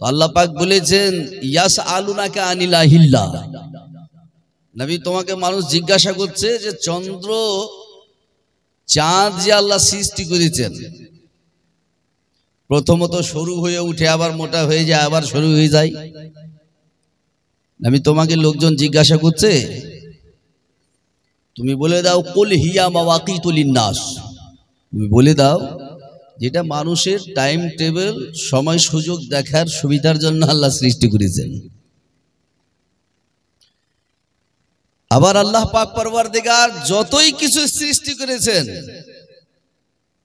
তো আল্লাহ পাক বলেছেন ইয়াসআলুনাকা আনিল্লাহিল্লাহ, নবী তোমাকে মানুষ জিজ্ঞাসা করছে যে চন্দ্র চাঁদ যে আল্লাহ সৃষ্টি করেছেন, প্রথমত সরু হয়ে উঠে আবার মোটা হয়ে যায় আবার সরু হয়ে যায়, নবী তোমাকে লোকজন জিজ্ঞাসা করছে, তুমি বলে দাও কুল হিয়া মাওয়াকিতুল লিন্নাস, তুমি বলে দাও যেটা মানুষের টাইম টেবিল সময় সুযোগ দেখার সুবিধার জন্য আল্লাহ সৃষ্টি করেছেন। আবার আল্লাহ পাক পরওয়ারদিগার যতই কিছু সৃষ্টি করেছেন,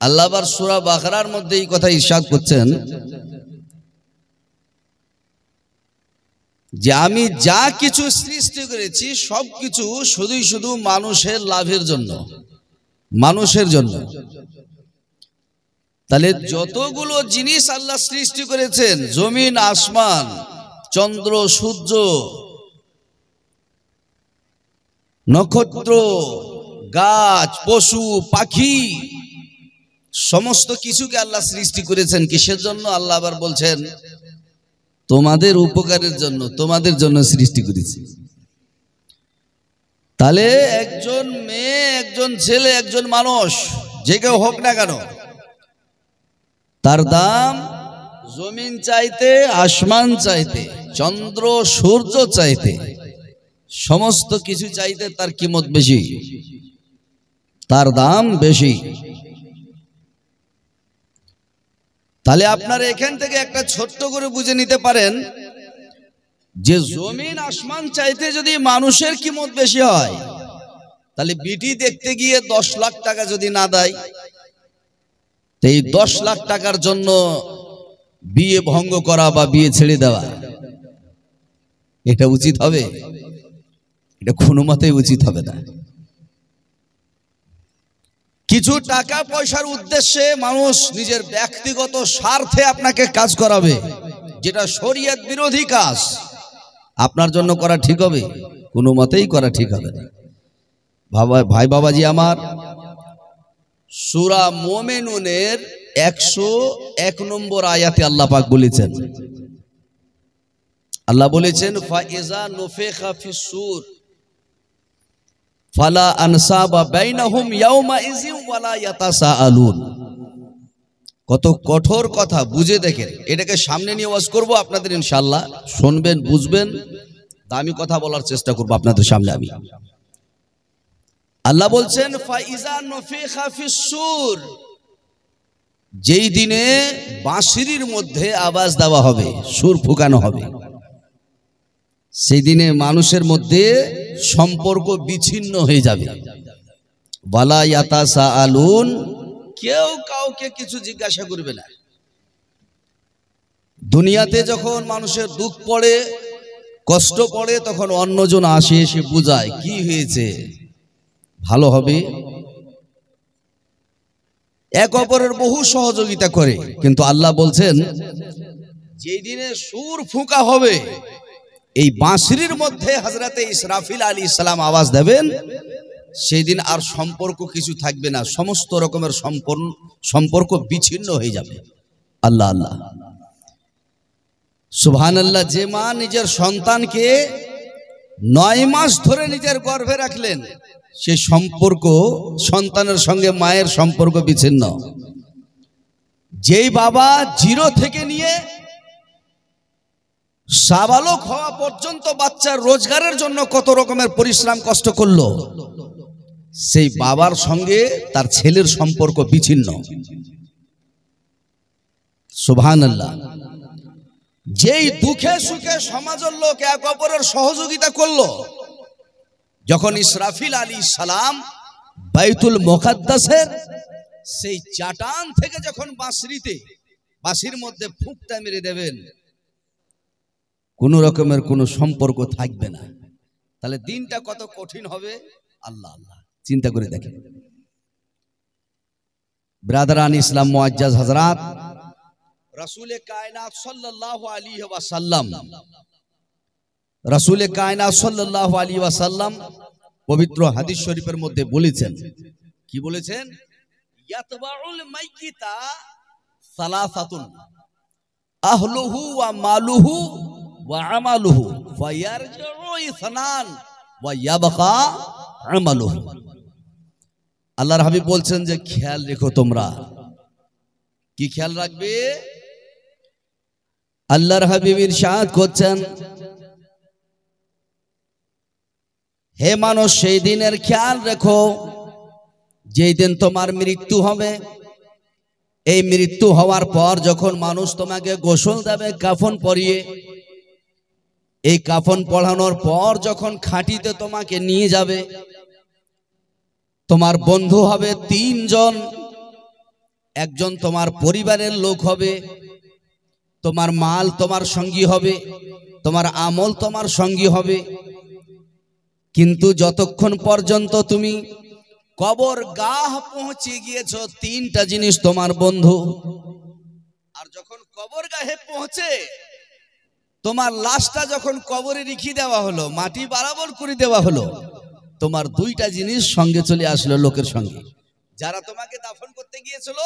আল্লাহ আবার সূরা বাকারার মধ্যে এই কথা ইরশাদ করছেন যে আমি যা কিছু সৃষ্টি করেছি সবকিছু শুধুই শুধু মানুষের লাভের জন্য, মানুষের জন্য। তাহলে যতগুলো জিনিস আল্লাহ সৃষ্টি করেছেন, জমিন আসমান, চন্দ্র সূর্য, নক্ষত্র, গাছ, পশু পাখি, সমস্ত কিছুকে আল্লাহ সৃষ্টি করেছেন কিসের জন্য? আল্লাহ আবার বলছেন তোমাদের উপকারের জন্য, তোমাদের জন্য সৃষ্টি করেছি। তাহলে একজন মেয়ে, একজন ছেলে, একজন মানুষ যে কেউ হোক না কেন, তার দাম জমিন চাইতে, আসমান চাইতে, চন্দ্র সূর্য চাইতে, সমস্ত কিছু চাইতে তার কিমত বেশি, তার দাম বেশি। তাহলে আপনারা এখান থেকে একটা ছোট্ট করে বুঝে নিতে পারেন যে জমিন আসমান চাইতে যদি মানুষের কিমত বেশি হয়, তাহলে বিটি দেখতে গিয়ে 10 লাখ টাকা যদি না দেয়, এই 10 লাখ টাকার জন্য বিয়ে ভঙ্গ করা বা বিয়ে ছেড়ে দেওয়া, এটা উচিত হবে? এটা কোনো মতেই উচিত হবে না। কিছু টাকা পয়সার উদ্দেশ্যে মানুষ নিজের ব্যক্তিগত স্বার্থে আপনাকে কাজ করাবে, যেটা শরীয়ত বিরোধী কাজ, আপনার জন্য করা ঠিক হবে? কোনো মতেই করা ঠিক হবে না। ভাই বাবাজি আমার, সূরা মুমিনুনের 101 নম্বর আয়াতে আল্লাহ পাক বলেছেন, আল্লাহ বলেছেন ফাইজা নুফিখা ফিস সূর ফালা আনসাবা বাইনাহুম ইয়াওমা ইযিন ওয়ালা ইয়াতাসাআলুন। কত কঠোর কথা, বুঝে দেখেন। এটাকে সামনে নিয়ে ওয়াজ করব আপনাদের, ইনশাআল্লাহ শুনবেন, বুঝবেন, দামি কথা বলার চেষ্টা করব আপনাদের সামনে আমি। আল্লাহ বলছেন ফাইজা নুফিখা ফিস সূর, যেই দিনে বাঁশির মধ্যে আওয়াজ দেওয়া হবে, সুর ফুঁকানো হবে, সেই দিনে মানুষের মধ্যে সম্পর্ক বিচ্ছিন্ন হয়ে যাবে। ওয়ালা ইয়াতাসাআলুন, কেউ কাউকে কিছু জিজ্ঞাসা করবে না। দুনিয়াতে যখন মানুষের দুঃখ পড়ে, কষ্ট পড়ে, তখন অন্যজন আসে, এসে বুঝায় কি হয়েছে, ভালো হবে, এক অপরের বহু সহযোগিতা করে। কিন্তু আল্লাহ বলছেন যেই দিনে সুর ফুঁকা হবে, এই বাঁশির মধ্যে হযরতে ইসরাফিল আলাইহিস সালাম আওয়াজ দেবেন, সেই দিন আর সম্পর্ক কিছু থাকবে না, সমস্ত রকমের সম্পর্ক বিচ্ছিন্ন হয়ে যাবে। আল্লাহ আল্লাহ সুবহানাল্লাহ। যে মা নিজের সন্তানকে 9 মাস ধরে নিজের গর্ভে রাখলেন, সে সম্পর্ক, সন্তানের সঙ্গে মায়ের সম্পর্ক বিচ্ছিন্ন। যেই বাবা 0 থেকে নিয়ে সাবালক হওয়া পর্যন্ত বাচ্চার রোজগারের জন্য কত রকমের পরিশ্রম কষ্ট করলো, সেই বাবার সঙ্গে তার ছেলের সম্পর্ক বিচ্ছিন্ন। সুবহানাল্লাহ। যেই দুঃখে সুখে সমাজের লোক এক অপরের সহযোগিতা করলো, যখন ইসরাফিল আলাইহিস সালাম বাইতুল মুকাদ্দাসের সেই চাটান থেকে যখন বাঁশির মধ্যে ফুঁকটা মেরে দেবেন, কোন রকমের কোনো সম্পর্ক থাকবে না। তাহলে দিনটা কত কঠিন হবে, আল্লাহ আল্লাহ চিন্তা করে দেখেন। ব্রাদারান ইসলাম মুআজ্জাজ হযরত, রাসূলে কায়নাত সাল্লাল্লাহু আলাইহি ওয়াসাল্লাম, রাসূলে কায়নাত সাল্লাল্লাহু আলাইহি ওয়াসাল্লাম পবিত্র হাদিস শরীফের মধ্যে বলেছেন, কি বলেছেন? ইয়াতবাউল মাইয়িতা সালাসাতুন, আহলুহু ওয়া মালুহু ওয়া আমালুহু ফায়ারজিউ ইসনান ওয়া ইয়াবকা আমালুহু। আল্লাহর হাবিব বলছেন যে খেয়াল রেখো তোমরা। কি খেয়াল রাখবে? আল্লাহর হাবিব ইরশাদ করছেন, হে মানুষ, সেই দিনের খেয়াল রেখো যেই দিন তোমার মৃত্যু হবে। এই মৃত্যু হওয়ার পর যখন মানুষ তোমাকে গোসল দেবে কাফন পরিয়ে, এই কাফন পরানোর পর যখন খাটিতে তোমাকে নিয়ে যাবে, তোমার বন্ধু হবে তিনজন। একজন তোমার পরিবারের লোক হবে, তোমার মাল তোমার সঙ্গী হবে, তোমার আমল তোমার সঙ্গী হবে। কিন্তু যতক্ষণ পর্যন্ত তুমি কবর গাহ পৌঁছে গিয়েছো, তিনটা জিনিস তোমার বন্ধু। আর যখন কবর গাহে পৌঁছে তোমার লাশটা যখন কবরে রেখে দেওয়া হলো, মাটি বরাবর করে দেওয়া হলো, তোমার দুইটা জিনিস সঙ্গে চলে আসলো লোকের সঙ্গে। যারা তোমাকে দাফন করতে গিয়েছিল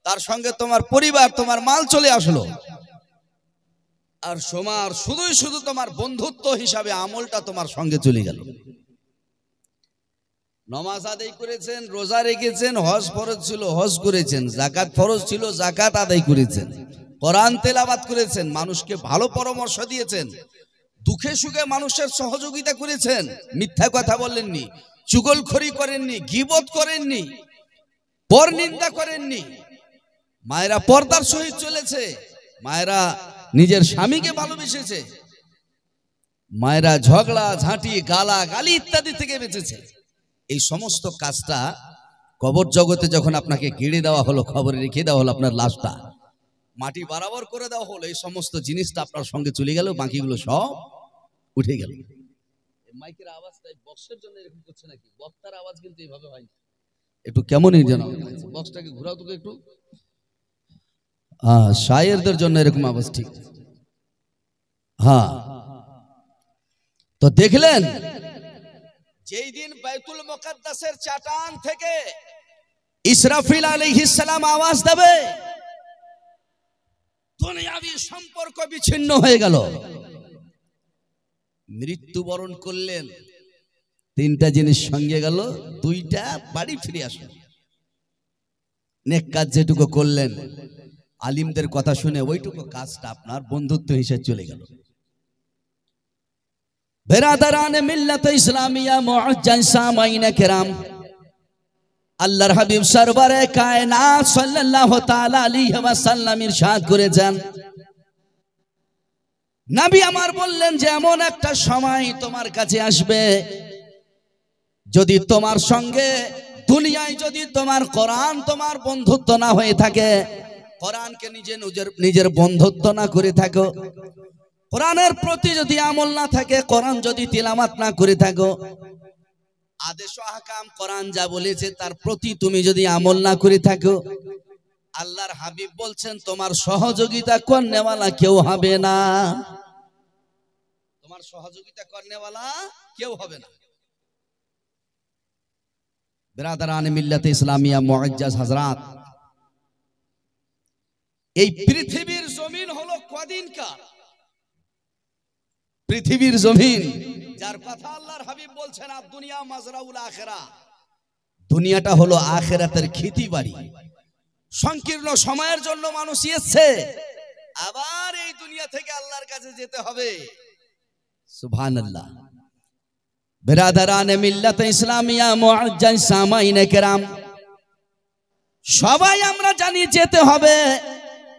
তার সঙ্গে তোমার পরিবার, তোমার মাল চলে আসলো। আর সোমার শুধুই শুধু তোমার বন্ধুত্ব হিসাবে আমলটা তোমার সঙ্গে চলে গেল। নামাজ আদায় করেছেন, রোজা রেখেছেন, হজ ফরজ ছিল হজ করেছেন, যাকাত ফরজ ছিল যাকাত আদায় করেছেন, কোরআন তেলাওয়াত করেছেন, মানুষকে ভালো পরামর্শ দিয়েছেন, দুঃখে সুখে মানুষের সহযোগিতা করেছেন, মিথ্যা কথা বলেননি, চুগলখড়ি করেননি, গীবত করেননি, পরনিন্দা করেননি। মায়েরা পর্দার সহিত চলেছে, মায়েরা নিজের স্বামীকে ভালোবেসেছে, মায়েরা ঝগড়া ঝাঁটি গালা গালি ইত্যাদি থেকে বেঁচেছে। এই সমস্ত কাজটা কবর জগতে যখন আপনাকে গেড়ে দেওয়া হলো, খবরে রেখে দেওয়া হলো, আপনার লাশটা মাটি বরাবর করে দেওয়া হলো, এই সমস্ত জিনিসটা আপনার সঙ্গে চলে গেল, বাকিগুলো সব উঠে গেল। মাইকের আওয়াজটা বক্সের জন্য এরকম করছে নাকি? বক্তার আওয়াজ কিন্তু এইভাবে হয় না, একটু কেমনই যেন। বক্সটাকে ঘোরাও তোকে একটু। শায়েরদের জন্য এরকম আওয়াজ ঠিক। হ্যাঁ, তো দেখলেন যেই দিন বাইতুল মুকাদ্দাসের চাটান থেকে ইসরাফিল আলাইহিস সালাম আওয়াজ দেবে, দুনিয়াবি সম্পর্ক বিচ্ছিন্ন হয়ে গেল। মৃত্যুবরণ করলেন, তিনটা জিনিস সঙ্গে গেল, দুইটা বাড়ি ফিরে আসলো। নেক কাজ যেটুকু করলেন, আলিমদের কথা শুনে ওইটুকু কাজটা আপনার বন্ধুত্ব হিসেবে চলে গেল। বেরাদারানে মিল্লাত ইসলামিয়া মুআজ্জাজ সামাইনে কেরাম, আল্লাহর হাবিব সরওয়ারে কায়নাত সাল্লাল্লাহু তাআলা আলাইহি ওয়াসাল্লাম ইরশাদ করেছেন, নবী আমার বললেন যে এমন একটা সময় তোমার কাছে আসবে, যদি তোমার সঙ্গে দুনিয়ায় যদি তোমার কোরআন তোমার বন্ধুত্ব না হয়ে থাকে, কোরআনকে নিজের বন্ধুত্ব না করে থাকো, কোরআনের প্রতি যদি আমল না থাকে, কোরআন যদি তিলাওয়াত না করে থাকো, আদেশ ও আহকাম কোরআন যা বলেছে তার প্রতি তুমি যদি আমল না করে থাকো, আল্লাহর হাবিব বলছেন তোমার সহযোগিতা করনেওয়ালা কেউ হবে না। তোমার সহযোগিতা করনেওয়ালা কেউ হবে না। বিরাদারানে মিল্লাতে ইসলামিয়া মুআজ্জাজ হযরত, এই পৃথিবীর জমিন হলো কদিনকার? পৃথিবীর জমিন যার কথা আল্লাহর হাবিব বলছেন, আর দুনিয়া মাজরাউল আখিরা, দুনিয়াটা হলো আখিরাতের খেতি বাড়ি। সংকীর্ণ সময়ের জন্য মানুষ এসেছে, আবার এই দুনিয়া থেকে আল্লাহর কাছে যেতে হবে। সুবহানাল্লাহ। বিরাদারানে মিল্লাতে ইসলামিয়া মুআজ্জাজ সামাইনে কেরাম, সবাই আমরা জানি যেতে হবে,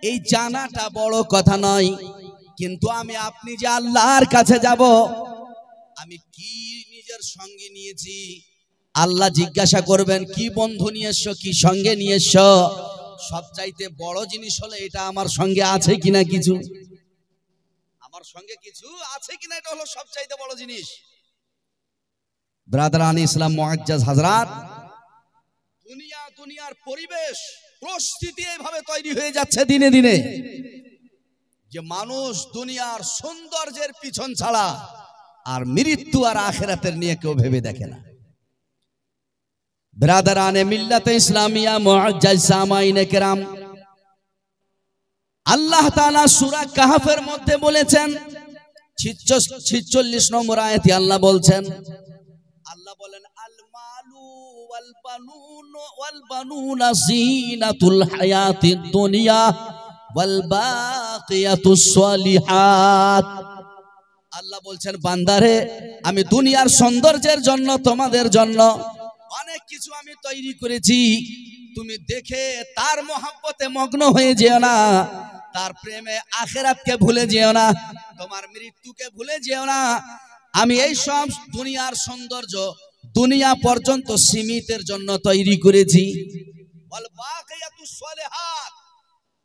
এই জানাটা বড় কথা নয়, কিন্তু আমি আপনি যে আল্লাহর কাছে যাব, আমি কি নিজের সঙ্গে নিয়েছি? আল্লাহ জিজ্ঞাসা করবেন কি বন্ধু নিয়ে এসছো, কি সঙ্গে নিয়ে এসছো? সবচাইতে বড় জিনিস হলো এটা আমার সঙ্গে আছে কিনা, কিছু আমার সঙ্গে কিছু আছে কিনা, এটা হলো সবচাইতে বড় জিনিস। ব্রাদারানি ইসলাম মুআজ্জাজ হযরত, দুনিয়ার পরিবেশ পরিস্থিতি এইভাবে তৈরি হয়ে যাচ্ছে দিনে দিনে যে মানুষ দুনিয়ার সৌন্দর্যের পিছন ছাড়া আর মৃত্যু আর আখিরাতের নিয়ে কেউ ভেবে দেখে না। ব্রাদারানে মিল্লাতে ইসলামিয়া মুআজ্জাজ সামাইনে কেরাম, আল্লাহ তাআলা সূরা কাহফের মধ্যে বলেছেন 46 নম্বর আয়াতে আল্লাহ বলছেন, আল্লাহ বলেন আল মালু ওয়াল বানুনা জিনাতুল হায়াতিদ দুনিয়া ওয়াল বাকিয়াতুস সালিহাত। আল্লাহ বলছেন বান্দারে আমি দুনিয়ার সৌন্দর্যের জন্য তোমাদের জন্য অনেক কিছু আমি তৈরি করেছি, তুমি দেখে তার মহব্বতে মগ্ন হয়ে যেও না, তার প্রেমে আখিরাতকে ভুলে যেও না, তোমার মৃত্যুকে ভুলে যেও না। আমি এই সব দুনিয়ার সৌন্দর্য দুনিয়া পর্যন্ত সীমিতের জন্য তৈরি করেছি। ওয়াল বাকিয়াতুস সালিহাত,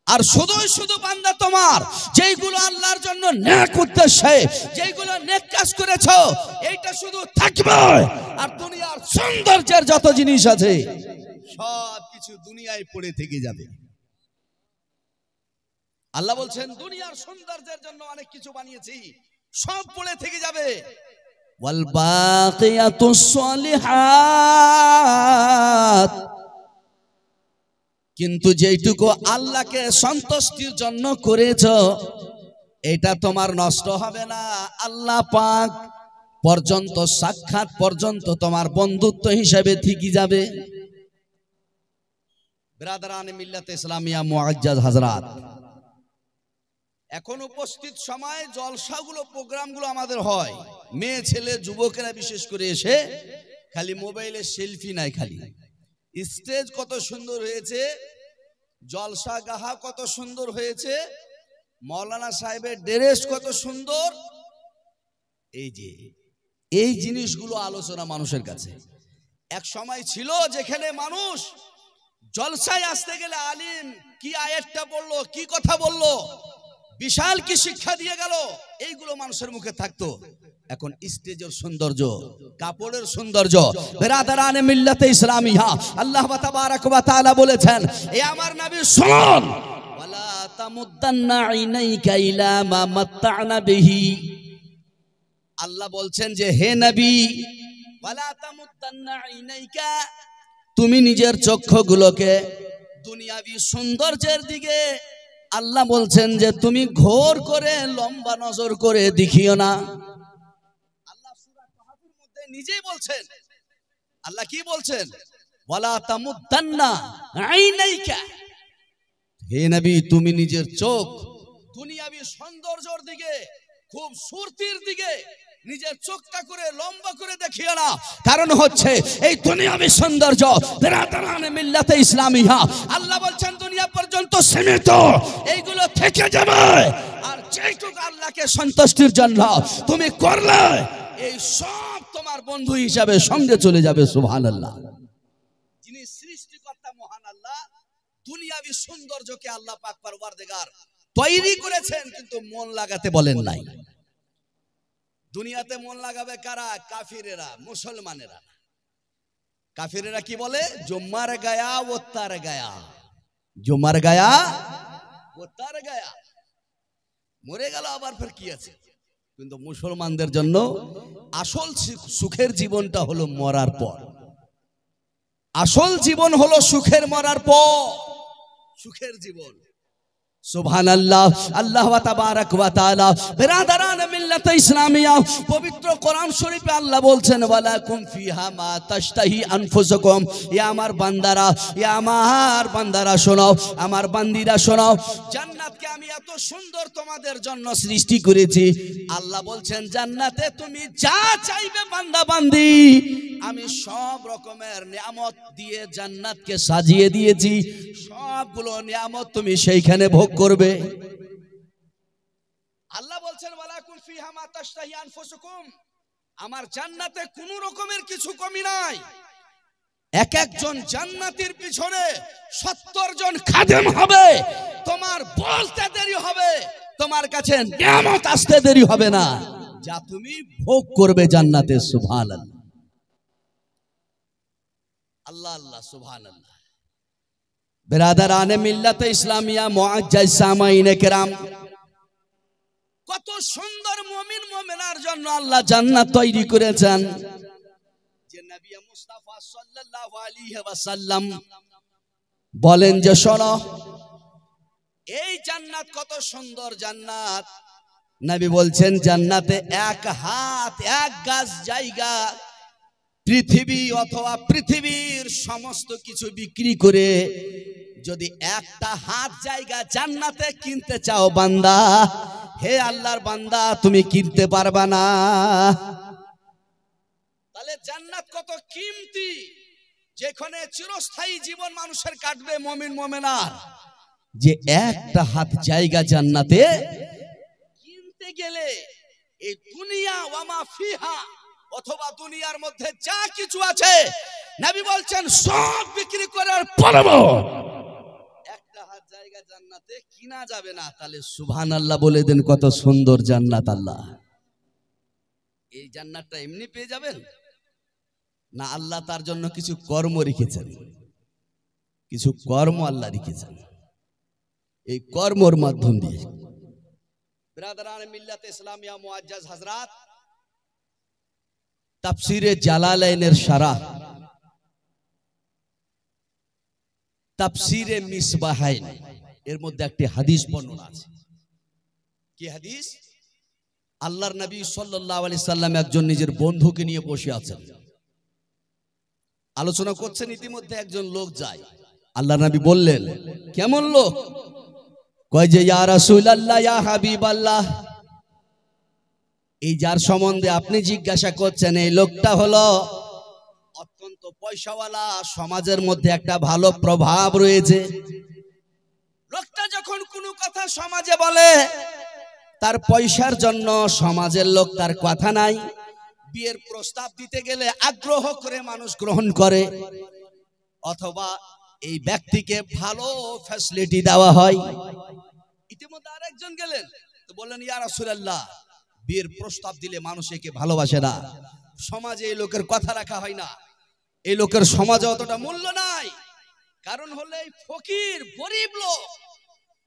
আর শুধুই শুধু বান্দা তোমার যেইগুলো আল্লাহর জন্য নেক উদ্দেশ্যে যেইগুলো নেক কাজ করেছো এইটা শুধু থাকবে, আর দুনিয়ার সৌন্দর্যের যত জিনিস আছে সব কিছু দুনিয়ায় পড়ে থেকে যাবে। আল্লাহ বলছেন দুনিয়ার সৌন্দর্যের জন্য অনেক কিছু বানিয়েছি, সব পড়ে থেকে যাবে। ওয়াল বাকিয়াতুস সালিহাত, কিন্তু যেইটুকু আল্লাহকে সন্তুষ্টির জন্য করেছো এটা তোমার নষ্ট হবে না, আল্লাহ পাক পর্যন্ত সাক্ষাৎ পর্যন্ত তোমার বন্ধুত্ব হিসেবে থেকে যাবে। বিরাদরান মিল্লাত ইসলামিয়া মুআজ্জাজ হযরত, এখন উপস্থিত সময় জলসাগুলো প্রোগ্রামগুলো আমাদের হয়, মেয়ে ছেলে যুবকেরা বিশেষ করে এসে খালি মোবাইলে সেলফি নাই, খালি স্টেজ কত সুন্দর হয়েছে, জলসা গাহা কত সুন্দর হয়েছে, মৌলানা সাহেবের ড্রেস কত সুন্দর, এই যে এই জিনিসগুলো আলোচনা মানুষের কাছে। এক সময় ছিল যেখানে মানুষ জলসায় আসতে গেলে আলিম কি আয়াতটা বললো, কি কথা বললো, বিশাল কি শিক্ষা দিয়ে গেল, এইগুলো মানুষের মুখে থাকতো। এখন স্টেজের সৌন্দর্য, কাপড়ের সৌন্দর্য। বিরাদরানে মিল্লাতে ইসলামিয়া, আল্লাহ তাবারক ওয়া তাআলা বলেছেন, এ আমার নবী শুনুন, ওয়ালা তামুদ্দান্না আইনাইকা ইলা মা মাত্তা'না বিহি। আল্লাহ বলছেন যে হে নবী, ওয়ালা তামুদ্দান্না আইনাইকা, তুমি নিজের চক্ষুগুলোকে দুনিয়াবি সৌন্দর্যের দিকে আল্লাহ বলছেন যে তুমি ঘোর করে লম্বা নজর করে দেখিও না। আল্লাহ সূরা কাহফের মধ্যে নিজেই বলছেন, আল্লাহ কি বলছেন, ওয়ালা তামুদ্দান্না আইনাইকা, হে নবী তুমি নিজের চোখ দুনিয়াবি সৌন্দর্যের দিকে, খুব সুরতির দিকে নিজের চোখটা করে লম্বা করে দেখিও না। কারণ হচ্ছে এই দুনিয়াবি সৌন্দর্য বিরাদরানে মিল্লাতে ইসলামিয়া, আল্লাহ বলছেন দুনিয়া পর্যন্ত সীমিত, এইগুলো থেকে যাবে, আর যেটুকু আল্লাহকে সন্তুষ্টির জন্য তুমি করলে এই সব তোমার বন্ধু হিসাবে সঙ্গে চলে যাবে। সুবহানাল্লাহ। যিনি সৃষ্টিকর্তা মহান আল্লাহ, দুনিয়াবি সৌন্দর্যকে আল্লাহ পাক পরওয়ারদিগার তৈরি করেছেন, কিন্তু মন লাগাতে বলেন নাই। দুনিয়াতে মন লাগাবে কারা? কাফিরেরা, মুসলমানেরা। কাফিরেরা কি বলে? জুম্মার গায়া ও তার গায়া, জুম্মার গায়া ও তার গায়া, মরে গেল আবার ফের কি আছে। কিন্তু মুসলমানদের জন্য আসল সুখের জীবনটা হলো মরার পর, আসল জীবন হলো সুখের মরার পর, সুখের জীবন। সুবহানাল্লাহ। আল্লাহ তাবারক ওয়া তাআলা বিরাদরানে মিল্লাতে ইসলামিয়া পবিত্র কোরআন শরীফে আল্লাহ বলছেন, ওয়ালাকুম ফিহা মা তাশতাহি আনফুসুকুম, এ আমার বান্দারা, এ আমার বান্দারা শোনো, আমার বান্দিরা শোনো, জান্নাতকে আমি এত সুন্দর তোমাদের জন্য সৃষ্টি করেছি। আল্লাহ বলছেন জান্নাতে তুমি যা চাইবে বান্দা বান্দি, আমি সব রকমের নিয়ামত দিয়ে জান্নাতকে সাজিয়ে দিয়েছি, সবগুলো নিয়ামত তুমি সেইখানে ভোগ করবে। আল্লাহ বলছেন ওয়ালাকুম ফিহা মা তাশতাহি আনফুসুকুম, আমার জান্নাতে কোন রকমের কিছু কমি নাই। এক একজন জান্নাতীর পিছনে 70 জন খাদেম হবে, তোমার বলতে দেরি হবে, তোমার কাছে নিয়ামত আসতে দেরি হবে না, যা তুমি ভোগ করবে জান্নাতে। সুবহানাল্লাহ, আল্লাহ আল্লাহ, সুবহানাল্লাহ। বিরাদরানে মিল্লাতে ইসলামিয়া মুআজ্জাজ সামাইনে কেরাম, কত সুন্দর মুমিন মুমিনার জন্য আল্লাহ জান্নাত তৈরি করেছেন। যে নবী মুস্তাফা সাল্লাল্লাহু আলাইহি ওয়াসাল্লাম বলেন যে শোনো, এই জান্নাত কত সুন্দর জান্নাত। নবী বলছেন জান্নাতে এক হাত এক গাছ জায়গা পৃথিবী অথবা পৃথিবীর সমস্ত কিছু বিক্রি করে যদি একটা হাত জায়গা জান্নাতে কিনতে চাও বান্দা, হে আল্লাহর বান্দা, তুমি কিনতে পারবা না। তাহলে জান্নাত কত কিমতি, যেখানে চিরস্থায়ী জীবন মানুষের কাটবে মুমিন মুমিনার, যে একটা হাত জায়গা জান্নাতে কিনতে গেলে এই দুনিয়া ওয়া মা ফিহা অথবা দুনিয়ার মধ্যে যা কিছু আছে নবী বলছেন সব বিক্রি করার পরও একটা হাত জায়গা জান্নাতে কিনা যাবে না। তাহলে সুবহানাল্লাহ বলে দেন, কত সুন্দর জান্নাত। আল্লাহ এই জান্নাতটা এমনি পেয়ে যাবেন না, আল্লাহ তার জন্য কিছু কর্ম রেখেছেন, কিছু কর্ম আল্লাহ রেখেছেন। এই কর্মর মাধ্যম দিয়ে বিরাদরানে মিল্লাত ইসলামিয়া মুআজ্জাজ হযরত, তাফসীরে জালালাইনের শারাহ, তাফসীরে মিসবাহাইন, এর মধ্যে একটি হাদিস বর্ণনা আছে। কি হাদিস? আল্লাহর নবী সাল্লাল্লাহু আলাইহি সাল্লাম একজন নিজের বন্ধুকে নিয়ে বসে আছেন, আলোচনা করছেন। ইতিমধ্যে একজন লোক যায়। আল্লাহর নবী বললেন, কেমন লোক? কয় যে ইয়া রাসূলুল্লাহ, ইয়া হাবিবাল্লাহ, এই যার সম্বন্ধে আপনি জিজ্ঞাসা করছেন, এই লোকটা হলো অত্যন্ত পয়সাওয়ালা, সমাজের মধ্যে একটা ভালো প্রভাব রয়েছে। লোকটা যখন কোনো কথা সমাজে বলে, তার পয়সার জন্য সমাজের লোক তার কথা নাই। বিয়ের প্রস্তাব দিতে গেলে আগ্রহ করে মানুষ গ্রহণ করে, অথবা এই ব্যক্তিকে ভালো ফ্যাসিলিটি দেওয়া হয়। ইতিমধ্যে আরেকজন গেলেন, তো বললেন, ইয়া রাসূলুল্লাহ, বিয়ের প্রস্তাব দিলে মানুষ একে ভালোবাসে না, সমাজে এই লোকের কথা রাখা হয় না, এই লোকের সমাজে অতটা মূল্য নাই। কারণ হলো এই ফকির, গরিব লোক।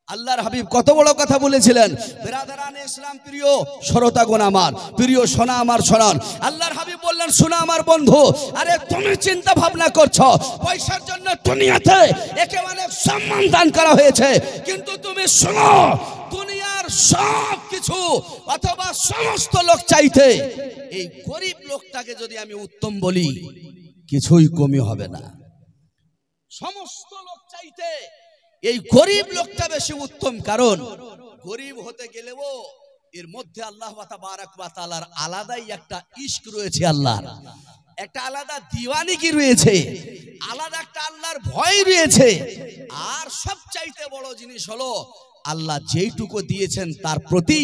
আল্লাহর হাবিব কত বড় কথা বলেছিলেন। বিরাদরানে ইসলাম, প্রিয় শ্রোতাগণ আমার, প্রিয় সোনা আমার শোনান। আল্লাহর হাবিব বললেন, শোনা আমার বন্ধু, আরে তুমি চিন্তা ভাবনা করছো পয়সার জন্য দুনিয়াতে একে অনেক সম্মান দান করা হয়েছে, কিন্তু তুমি শোনো, দুনিয়ার সব কিছু অথবা সমস্ত লোক চাইতে এই গরিব লোকটাকে যদি আমি উত্তম বলি, কিছুই কমি হবে না। সমস্ত লোক চাইতে এই গরিব লোকটা বেশি উত্তম। কারণ গরিব হতে গেলেও এর মধ্যে আল্লাহ তাবারাক ওয়া তাআলার আলাদাই একটা ইশক রয়েছে, আল্লাহর একটা আলাদা দিওয়ানিকি রয়েছে, আলাদা একটা আল্লাহর ভয় রয়েছে। আর সবচাইতে বড় জিনিস হলো আল্লাহ যেইটুকু দিয়েছেন তার প্রতি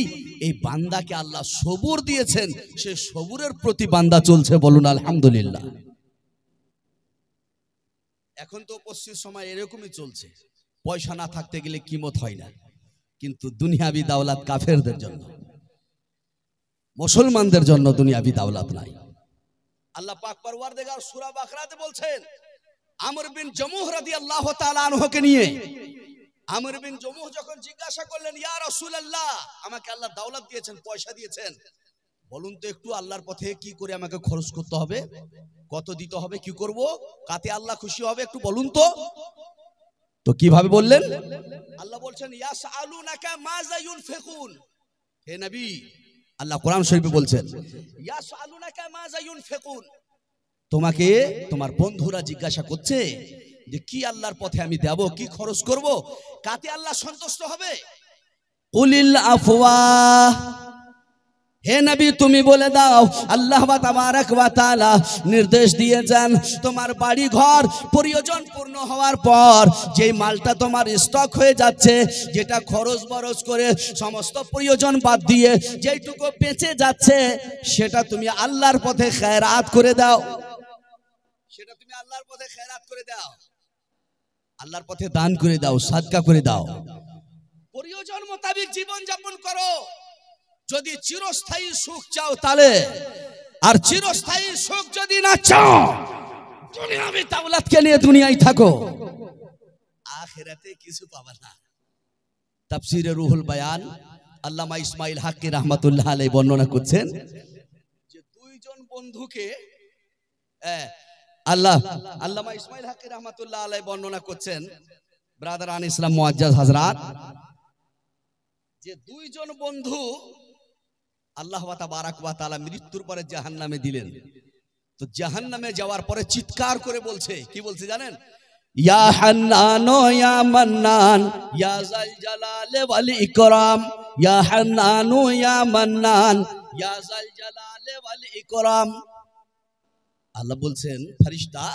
এই বান্দাকে আল্লাহ সবুর দিয়েছেন, সে সবুরের প্রতি বান্দা চলছে। বলুন আলহামদুলিল্লাহ। এখন তো পশ্চিম সময় এরকমই চলছে, পয়সা না থাকতে গেলে কিমত হয় না, কিন্তু দুনিয়াবি দাওলাত কাফেরদের জন্য, মুসলমানদের জন্য দুনিয়াবি দাওলাত নাই। আল্লাহ পাক পরওয়ারদিগার সূরা বাকরাতে বলছেন, আমর বিন জামুহ রাদিয়াল্লাহু তাআলা আনহুকে নিয়ে, আমর বিন জামুহ যখন জিজ্ঞাসা করলেন, ইয়া রাসূলুল্লাহ, আমাকে আল্লাহ দাওলাত দিয়েছেন, পয়সা দিয়েছেন, বলুন তো একটু আল্লাহর পথে কি করে আমাকে খরচ করতে হবে, কত দিতে হবে, কি করব, কাতে আল্লাহ খুশি হবে, একটু বলুন তো। তো কিভাবে বললেন? আল্লাহ বলছেন, ইয়াসআলুনাকা মাযা ইউনফিকুন। হে নবী, আল্লাহ কোরআন শরীফে বলছেন, ইয়াসআলুনাকা মাযা ইউনফিকুন, তোমাকে তোমার বন্ধুরা জিজ্ঞাসা করছে যে কি আল্লাহর পথে আমি দেব, কি খরচ করব, কাতে আল্লাহ সন্তুষ্ট হবে। কুলিল আফওয়া, হে নবী তুমি বলে দাও, আল্লাহ তাবারাক ওয়া তাআলা নির্দেশ দিয়েছেন, তোমার বাড়ি ঘর প্রয়োজন পূর্ণ হওয়ার পর যেই মালটা তোমার স্টক হয়ে যাচ্ছে, যেটা খরচ বরচ করে সমস্ত প্রয়োজন বাদ দিয়ে যেইটুকু বেঁচে যাচ্ছে, সেটা তুমি আল্লাহর পথে খেরাত করে দাও, সেটা তুমি আল্লাহর পথে খেরাত করে দাও, আল্লাহর পথে দান করে দাও, সাদকা করে দাও। প্রয়োজন মোতাবেক জীবন যাপন করো। যদি চিরস্থায়ী সুখ চাও তাহলে, আর চিরস্থায়ী সুখ যদি না চাও, দুনিয়াবি দাওলাতকে নিয়ে দুনিয়ায় থাকো, আখিরাতে কিছু পাবে না। তাফসীরে রুহুল বায়ান আল্লামা ইসমাইল হাক্কি রাহমাতুল্লাহ আলাইহি বর্ণনা করছেন যে দুইজন বন্ধুকে আল্লামা ইসমাইল হাক্কি রাহমাতুল্লাহ আলাইহি বর্ণনা করছেন, ব্রাদারান ইসলাম মুআজ্জাজ হযরত, যে দুইজন বন্ধু আল্লাহ তাবারাক ওয়া তাআলা মৃত্যুর পরে জাহান্নামে দিলেন, তো জাহান্নামে যাওয়ার পরে চিৎকার করে বলছে, কি বলছে জানেন? ইয়া হান্নান ইয়া মান্নান ইয়া যাল জালালি ওয়াল ইকরাম, ইয়া হান্নান ইয়া মান্নান ইয়া যাল জালালি ওয়াল ইকরাম। আল্লাহ বলছেন, ফেরেশতা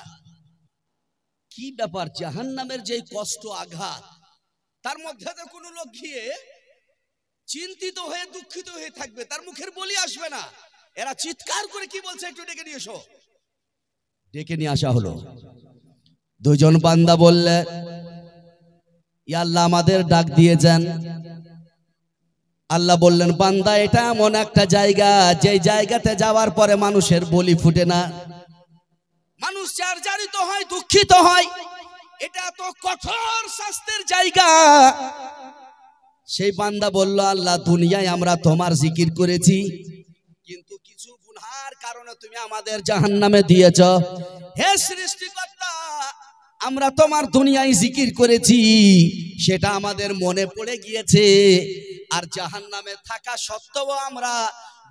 কি ব্যাপার, জাহান্নামের যে কষ্ট আঘাত, তার মধ্যে তো কোনো লোক গিয়ে চিন্তিত হয়ে দুঃখিত হয়ে থাকবে, তার মুখের বলি আসবে না। এরা চিৎকার করে কি বলছে, একটু ডেকে নিয়ে এসো। ডেকে নিয়ে আসা হলো। দুজন বান্দা বললে, ইয়া আল্লাহ আমাদের ডাক দিয়ে যান। আল্লাহ বললেন, বান্দা এটা এমন একটা জায়গা, যে জায়গাতে যাওয়ার পরে মানুষের বলি ফুটে না, মানুষ জার্জারিত হয়, দুঃখিত হয়, এটা তো কঠোর শাস্তির জায়গা। সেই বান্দা বলল, আল্লাহ দুনিয়ায় আমরা তোমার জিকির করেছি, কিন্তু কিছু গুনার কারণে তুমি আমাদের জাহান্নামে দিয়েছ। হে সৃষ্টিকর্তা, আমরা তোমার দুনিয়ায় জিকির করেছি, সেটা আমাদের মনে পড়ে গিয়েছে, আর জাহান্নামে থাকা সত্ত্বেও আমরা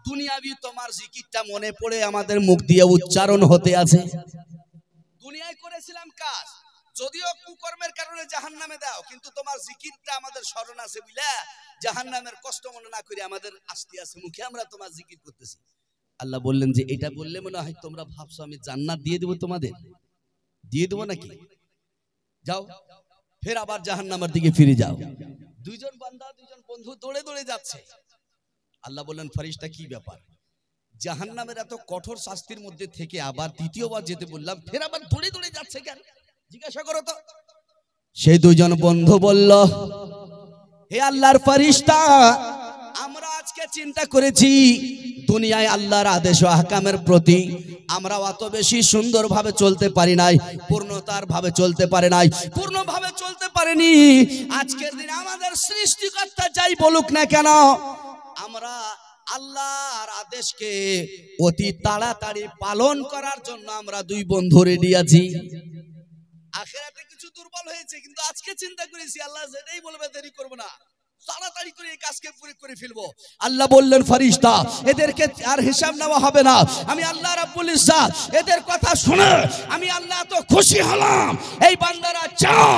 দুনিয়াবি তোমার জিকিরটা মনে পড়ে আমাদের মুখ দিয়ে উচ্চারণ হতে আছে। দুনিয়ায় করেছিলাম কাজ, যদিও কুকর্মের কারণে জাহান্নামে দাও, কিন্তু তোমার জিকিরটা আমাদের স্মরণ আছে বুঝলা, জাহান্নামের কষ্ট মনে না করে আমাদের আসতে আছে মুখে, আমরা তোমার জিকির করতেছি। আল্লাহ বললেন যে এটা বললে মনে হয় তোমরা ভাবছো আমি জান্নাত দিয়ে দেবো, তোমাদের দিয়ে দেবো নাকি? যাও ফের আবার জাহান্নামের দিকে ফিরে যাও। দুইজন বান্দা, দুইজন বন্ধু দৌড়ে দৌড়ে যাচ্ছে। আল্লাহ বললেন, ফেরেশতা কি ব্যাপার, জাহান্নামের এত কঠোর শাস্তির মধ্যে থেকে আবার দ্বিতীয়বার যেতে বললাম, ফের আবার দৌড়ে দৌড়ে যাচ্ছে কেন, জিজ্ঞাসা করো তো। সেই দুইজন বন্ধু বলল, হে আল্লাহর ফেরেশতা, আমরা আজকে চিন্তা করেছি দুনিয়ায় আল্লাহর আদেশ ও আহকামের প্রতি আমরা অত বেশি সুন্দরভাবে চলতে পারি নাই, পূর্ণতার ভাবে চলতে পারে নাই, পূর্ণভাবে চলতে পারেনি। আজকের দিন আমাদের সৃষ্টিকর্তা যাই বলুক না কেন, আমরা আল্লাহর আদেশকে অতি তাড়াতাড়ি পালন করার জন্য আমরা দুই বন্ধু রেডি আছি। আখিরাতে কিছু দুর্বল হয়েছে, কিন্তু আজকে চিন্তা করেছি আল্লাহ যেটাই বলবে দেরি করব না, তাড়াতাড়ি করে এই কাজকে পুরো করে ফেলবো। আল্লাহ বললেন, ফেরেশতা এদেরকে আর হিসাব নেওয়া হবে না, আমি আল্লাহ রাব্বুল ইজ্জত এদের কথা শুনে আমি আল্লাহ তো খুশি হলাম, এই বান্দারা যাও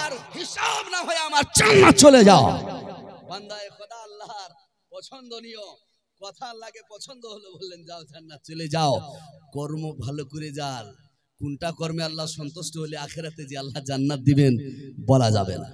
আর হিসাব না হয়ে আমার জান্নাত চলে যাও। বান্দায়ে খোদা আল্লাহর পছন্দনীয় কথা, আল্লাহকে পছন্দ হলো, বললেন যাও জান্নাত চলে যাও, কর্ম ভালো করে যাও। কোনটা কর্মে আল্লাহ সন্তুষ্ট হলে আখিরাতে যে আল্লাহ জান্নাত দিবেন বলা যাবে না।